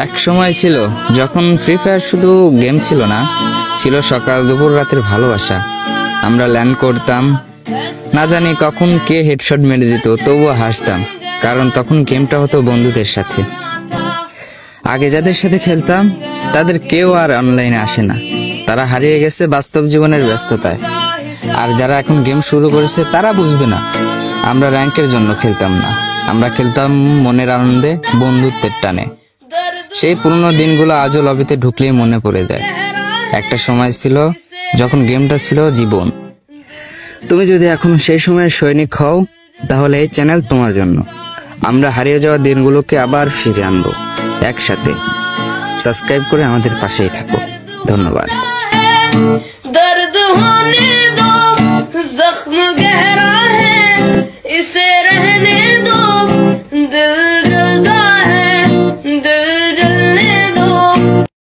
এক সময় ছিল যখন ফ্রি ফায়ার শুধু গেম ছিল না, ছিল সকাল দুপুর রাতের ভালোবাসা। আমরা ল্যান্ড করতাম, না জানি কখন কে হেডশট মেরে দিত, তবুও হাসতাম, কারণ তখন গেমটা হতো বন্ধুদের সাথে। আগে যাদের সাথে খেলতাম তাদের কেউ আর অনলাইনে আসে না, তারা হারিয়ে গেছে বাস্তব জীবনের ব্যস্ততায়। আর যারা এখন গেম শুরু করেছে তারা বুঝবে না আমরা র্যাঙ্কের জন্য খেলতাম না, আমরা খেলতাম মনের আনন্দে, বন্ধুত্বের টানে। সেই পুরনো দিনগুলো আজও লবিতে ঢুকলেই মনে পড়ে যায়। একটা সময় ছিল যখন গেমটা ছিল জীবন। তুমি যদি এখন সেই সময়ের সৈনিক হও, তাহলে এই চ্যানেল তোমার জন্য। আমরা হারিয়ে যাওয়া দিনগুলোকে আবার ফিরে আনবো একসাথে। সাবস্ক্রাইব করে আমাদের পাশেই থাকো। ধন্যবাদ। दर्द होने दो, जख्म गहरा है, इसे रहने